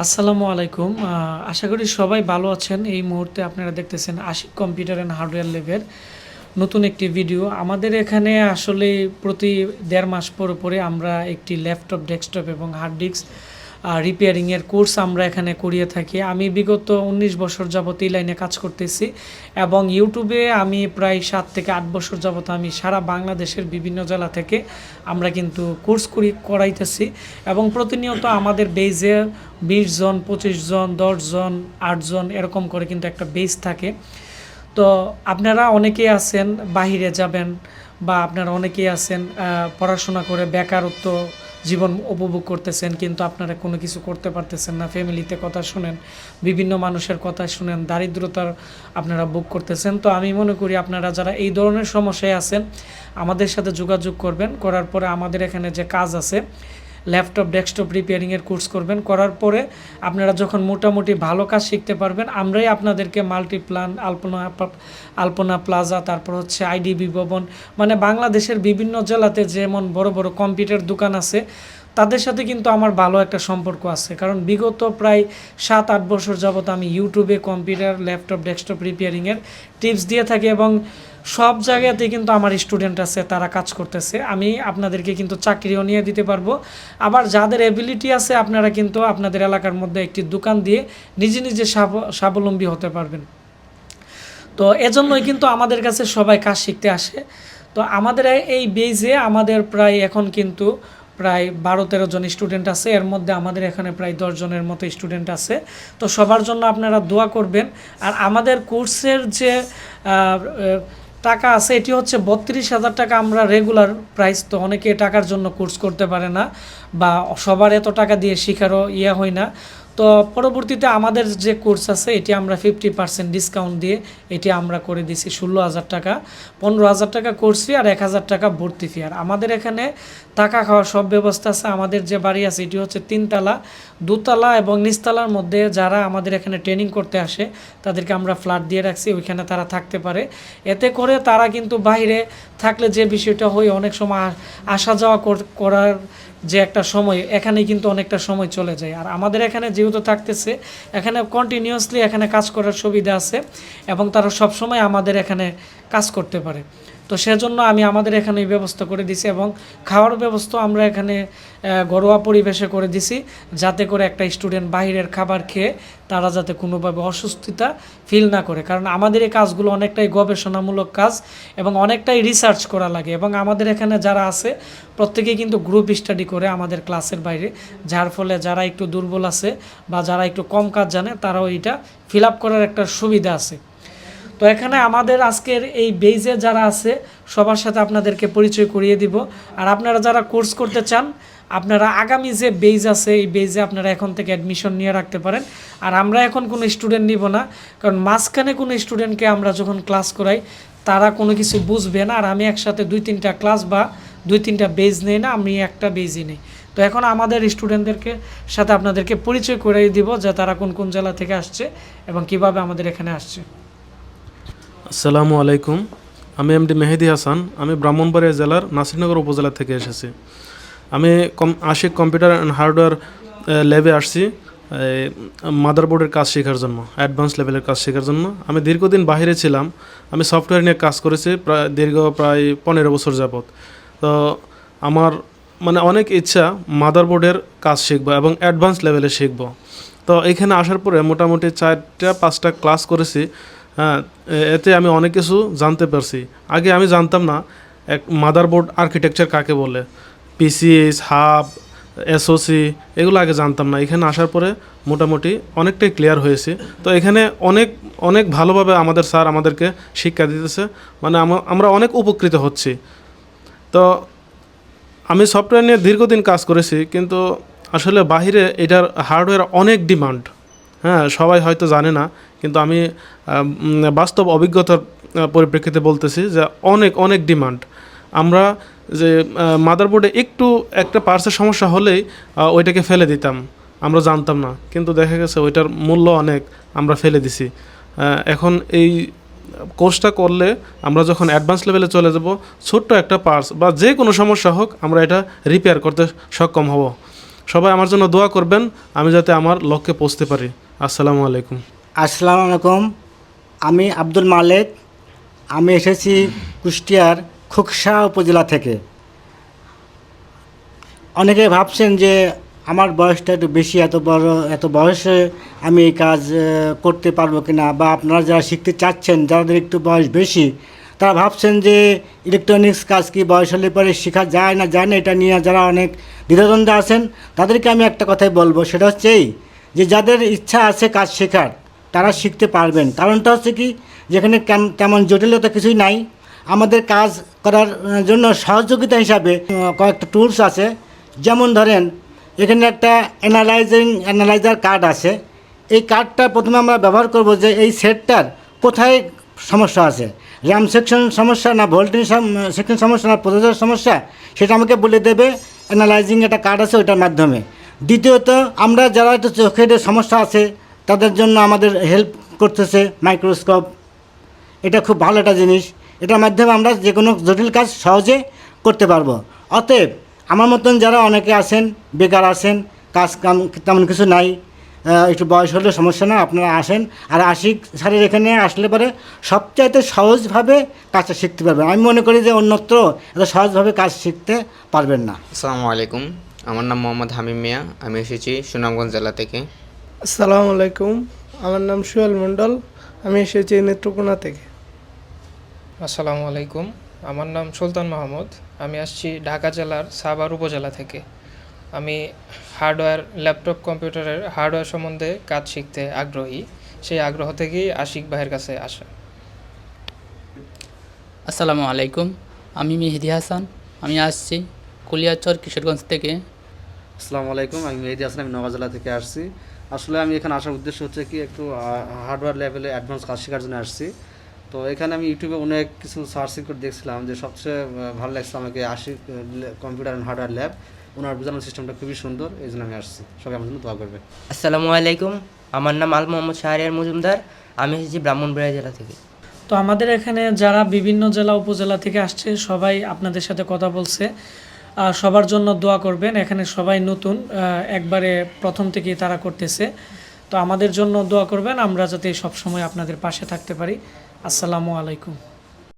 আসসালামু আলাইকুম। আশা করি সবাই ভালো আছেন। এই মুহূর্তে আপনারা দেখতেছেন আশিক কম্পিউটার অ্যান্ড হার্ডওয়্যার ল্যাবের নতুন একটি ভিডিও। আমাদের এখানে আসলে প্রতি ১.৫ মাস পরে আমরা একটি ল্যাপটপ, ডেস্কটপ এবং হার্ড ডিস্ক রিপেয়ারিংয়ের কোর্স আমরা এখানে করিয়ে থাকি। আমি বিগত ১৯ বছর যাবত এই লাইনে কাজ করতেছি এবং ইউটিউবে আমি প্রায় ৭ থেকে ৮ বছর যাবত আমি সারা বাংলাদেশের বিভিন্ন জেলা থেকে আমরা কিন্তু কোর্স করাইতেছি এবং প্রতিনিয়ত আমাদের বেজে ২০ জন, ২৫ জন, ১০ জন, ৮ জন এরকম করে কিন্তু একটা বেজ থাকে। তো আপনারা অনেকেই আছেন বাহিরে যাবেন বা আপনারা অনেকেই আছেন পড়াশোনা করে বেকারত্ব জীবন উপভোগ করতেছেন, কিন্তু আপনারা কোনো কিছু করতে পারতেছেন না। ফ্যামিলিতে কথা শুনেন, বিভিন্ন মানুষের কথা শুনেন, দারিদ্রতার আপনারা ভোগ করতেছেন। তো আমি মনে করি আপনারা যারা এই ধরনের সমস্যায় আছেন আমাদের সাথে যোগাযোগ করবেন। করার পরে আমাদের এখানে যে কাজ আছে ল্যাপটপ, ডেস্কটপ রিপেয়ারিংয়ের কোর্স করবেন। করার পরে আপনারা যখন মোটামুটি ভালো কাজ শিখতে পারবেন, আমরাই আপনাদেরকে মাল্টিপ্লান, আলপনা প্লাজা, তারপর হচ্ছে আইডিবি ভবন, মানে বাংলাদেশের বিভিন্ন জেলাতে যেমন বড় বড় কম্পিউটার দোকান আছে তাদের সাথে কিন্তু আমার ভালো একটা সম্পর্ক আছে। কারণ বিগত প্রায় ৭-৮ বছর যাবত আমি ইউটিউবে কম্পিউটার, ল্যাপটপ, ডেস্কটপ রিপেয়ারিংয়ের টিপস দিয়ে থাকি এবং সব জায়গাতে কিন্তু আমার স্টুডেন্ট আছে, তারা কাজ করতেছে। আমি আপনাদেরকে কিন্তু চাকরিও নিয়ে দিতে পারবো। আবার যাদের এবিলিটি আছে আপনারা কিন্তু আপনাদের এলাকার মধ্যে একটি দোকান দিয়ে নিজে নিজে স্বাবলম্বী হতে পারবেন। তো এজন্যই কিন্তু আমাদের কাছে সবাই কাজ শিখতে আসে। তো আমাদের এই বেজে আমাদের প্রায় এখন কিন্তু প্রায় ১২-১৩ জন স্টুডেন্ট আছে। এর মধ্যে আমাদের এখানে প্রায় ১০ জনের মতো স্টুডেন্ট আছে। তো সবার জন্য আপনারা দোয়া করবেন। আর আমাদের কোর্সের যে টাকা আছে এটি হচ্ছে ৩২,০০০ টাকা আমরা রেগুলার প্রাইস। তো অনেকে টাকার জন্য কোর্স করতে পারে না বা সবার এত টাকা দিয়ে শেখারও হয় না। তো পরবর্তীতে আমাদের যে কোর্স আছে এটি আমরা 50% ডিসকাউন্ট দিয়ে এটি আমরা করে দিছি ১৬,০০০ টাকা। ১৫,০০০ টাকা কোর্স ফি আর ১,০০০ টাকা ভর্তি ফি। আর আমাদের এখানে থাকা খাওয়ার সব ব্যবস্থা আছে। আমাদের যে বাড়ি আছে এটি হচ্ছে ৩ তলা, ২ তলা এবং নিচতলার মধ্যে যারা আমাদের এখানে ট্রেনিং করতে আসে তাদেরকে আমরা ফ্ল্যাট দিয়ে রাখছি, ওইখানে তারা থাকতে পারে। এতে করে তারা কিন্তু বাইরে থাকলে যে বিষয়টা হয় অনেক সময় আসা যাওয়া করার যে একটা সময়, এখানে কিন্তু অনেকটা সময় চলে যায়। আর আমাদের এখানে যেহেতু থাকতেছে এখানে কন্টিনিউয়াসলি এখানে কাজ করার সুবিধা আছে এবং তারা সব সময় আমাদের এখানে কাজ করতে পারে। তো সেজন্য আমি আমাদের এখানে এই ব্যবস্থা করে দিছি এবং খাওয়ার ব্যবস্থা আমরা এখানে ঘরোয়া পরিবেশে করে দিছি, যাতে করে একটা স্টুডেন্ট বাইরের খাবার খেয়ে তারা যাতে কোনোভাবে অসুস্থতা ফিল না করে। কারণ আমাদের এই কাজগুলো অনেকটাই গবেষণামূলক কাজ এবং অনেকটাই রিসার্চ করা লাগে এবং আমাদের এখানে যারা আছে প্রত্যেকেই কিন্তু গ্রুপ স্টাডি করে আমাদের ক্লাসের বাইরে, যার ফলে যারা একটু দুর্বল আছে বা যারা একটু কম কাজ জানে তারাও এইটা ফিল আপ করার একটা সুবিধা আছে। তো এখানে আমাদের আজকের এই বেজে যারা আছে সবার সাথে আপনাদেরকে পরিচয় করিয়ে দিব। আর আপনারা যারা কোর্স করতে চান আপনারা আগামী যে বেজ আছে এই বেজে আপনারা এখন থেকে অ্যাডমিশন নিয়ে রাখতে পারেন। আর আমরা এখন কোনো স্টুডেন্ট নিব না, কারণ মাঝখানে কোনো স্টুডেন্টকে আমরা যখন ক্লাস করাই তারা কোনো কিছু বুঝবে না। আর আমি একসাথে ২-৩টা ক্লাস বা ২-৩টা বেজ নেই না, আমি একটা বেজই নেই। তো এখন আমাদের স্টুডেন্টদেরকে সাথে আপনাদেরকে পরিচয় করিয়ে দিব যে তারা কোন কোন জেলা থেকে আসছে এবং কিভাবে আমাদের এখানে আসছে। আসসালামু আলাইকুম। আমি এমডি মেহেদি হাসান। আমি ব্রাহ্মণবাড়িয়া জেলার নাসিরনগর উপজেলা থেকে এসেছি। আমি আশিক কম্পিউটার অ্যান্ড হার্ডওয়্যার ল্যাবে আসছি মাদারবোর্ডের কাজ শেখার জন্য, অ্যাডভান্স লেভেলের কাজ শেখার জন্য। আমি দীর্ঘদিন বাইরে ছিলাম, আমি সফটওয়্যার নিয়ে কাজ করেছি প্রায় ১৫ বছর যাবৎ। তো আমার অনেক ইচ্ছা মাদারবোর্ডের কাজ শিখবো এবং অ্যাডভান্স লেভেলে শিখবো। তো এখানে আসার পরে মোটামুটি ৪-৫টা ক্লাস করেছি। হ্যাঁ, এতে আমি অনেক কিছু জানতে পারছি। আগে আমি জানতাম না মাদারবোর্ড আর্কিটেকচার কাকে বলে, পিসিএস, হাব, এসওসি, এগুলো আগে জানতাম না। এখানে আসার পরে মোটামুটি অনেকটাই ক্লিয়ার হয়েছে। তো এখানে অনেক অনেক ভালোভাবে আমাদের স্যার আমাদেরকে শিক্ষা দিতেছে, আমরা অনেক উপকৃত হচ্ছি। তো আমি সফটওয়্যার নিয়ে দীর্ঘদিন কাজ করেছি, কিন্তু আসলে বাহিরে এটার হার্ডওয়্যার অনেক ডিমান্ড। হ্যাঁ, সবাই হয়তো জানে না, কিন্তু আমি বাস্তব অভিজ্ঞতার পরিপ্রেক্ষিতে বলতেছি যে অনেক অনেক ডিমান্ড। আমরা যে মাদারবোর্ডে একটু একটা পার্টসের সমস্যা হলেই ওইটাকে ফেলে দিতাম, আমরা জানতাম না, কিন্তু দেখা গেছে ওইটার মূল্য অনেক, আমরা ফেলে দিছি। এখন এই কোর্সটা করলে আমরা যখন অ্যাডভান্স লেভেলে চলে যাব, ছোট্ট একটা পার্টস বা যে কোনো সমস্যা হোক আমরা এটা রিপেয়ার করতে সক্ষম হব। সবাই আমার জন্য দোয়া করবেন, আমি যাতে আমার লক্ষ্যে পৌঁছতে পারি। আসসালামু আলাইকুম। আসসালামু আলাইকুম। আমি আব্দুল মালেক। আমি এসেছি কুষ্টিয়ার খুকসা উপজেলা থেকে। অনেকে ভাবছেন যে আমার বয়সটা একটু বেশি, এত বয়সে আমি এই কাজ করতে পারবো কি না, বা আপনারা যারা শিখতে চাচ্ছেন, যাদের একটু বয়স বেশি, তারা ভাবছেন যে ইলেকট্রনিক্স কাজ কি বয়স হলে পরে শেখা যায় না এটা নিয়ে যারা অনেক দ্বিধাদ্বন্দ্বে আছেন, তাদেরকে আমি একটা কথাই বলবো, সেটা হচ্ছে এই যে যাদের ইচ্ছা আছে কাজ শেখার, তারা শিখতে পারবেন। কারণটা হচ্ছে কি, যেখানে তেমন জটিলতা কিছুই নাই। আমাদের কাজ করার জন্য সহযোগিতা হিসাবে কয়েকটা টুলস আছে। যেমন ধরেন, এখানে একটা অ্যানালাইজার কার্ড আছে। এই কার্ডটা প্রথমে আমরা ব্যবহার করব যে এই সেটটার কোথায় সমস্যা আছে, র্যাম সেকশন সমস্যা না ভোল্টেজ সেকশন সমস্যা না প্রসেসর সমস্যা, সেটা আমাকে বলে দেবে অ্যানালাইজিং একটা কার্ড আছে ওইটার মাধ্যমে। দ্বিতীয়ত, আমরা যারা একটু চোখের সমস্যা আছে তাদের জন্য আমাদের হেল্প করতেছে মাইক্রোস্কোপ। এটা খুব ভালো একটা জিনিস, এটার মাধ্যমে আমরা যে কোনো জটিল কাজ সহজে করতে পারবো। অতএব আমার মতন যারা অনেকে আছেন, বেকার আছেন, কাজ কাম তেমন কিছু নাই, একটু বয়স হলেও সমস্যা না, আপনারা আসেন। আর আশিক স্যারের এখানে আসলে পরে সবচাইতে সহজভাবে কাজটা শিখতে পারবেন। আমি মনে করি যে অন্যত্র এত সহজভাবে কাজ শিখতে পারবেন না। আসসালামু আলাইকুম, আমার নাম মোহাম্মদ হামিম মিয়া। আমি এসেছি সুনামগঞ্জ জেলা থেকে। আসসালামু আলাইকুম, আমার নাম সুয়েল মণ্ডল। আমি এসেছি নেত্রকোনা থেকে। আসসালামু আলাইকুম, আমার নাম সুলতান মাহমুদ। আমি আসছি ঢাকা জেলার সাভার উপজেলা থেকে। আমি ল্যাপটপ কম্পিউটারের হার্ডওয়্যার সম্বন্ধে কাজ শিখতে আগ্রহী। সেই আগ্রহ থেকেই আশিক ভাইয়ের কাছে আসা। আসসালামু আলাইকুম, আমি মেহেদি হাসান। আমি আসছি কলিয়াচর কিশোরগঞ্জ থেকে। আসসালামু আলাইকুম, আমি মেহেদি হাসান। আমি নওগাঁ জেলা থেকে আসছি। আসলে আমি এখানে আসার উদ্দেশ্য হচ্ছে কি, একটু হার্ডওয়্যার লেভেলে অ্যাডভান্স কাজ শেখার জন্য আসছি। তো এখানে আমি ইউটিউবে অনেক কিছু সার্চিং করে দেখছিলাম, যে সবচেয়ে ভালো লাগছে আমাকে Ashik computer and hardware lab. ওনার বোঝানোর সিস্টেমটা খুবই সুন্দর, এই জন্য আমি আসছি। সবাই আমার জন্য দোয়া করবে। আসসালামু আলাইকুম, আমার নাম আল মোহাম্মদ শাহরিয়ার মজুমদার। আমি এসেছি ব্রাহ্মণবাড়িয়া জেলা থেকে। তো আমাদের এখানে যারা বিভিন্ন জেলা উপজেলা থেকে আসছে সবাই আপনাদের সাথে কথা বলছে। সবার জন্য দোয়া করবেন। এখানে সবাই নতুন, একবারে প্রথম থেকেই তারা করতেছে। তো আমাদের জন্য দোয়া করবেন, আমরা যাতে সবসময় আপনাদের পাশে থাকতে পারি। আসসালামু আলাইকুম।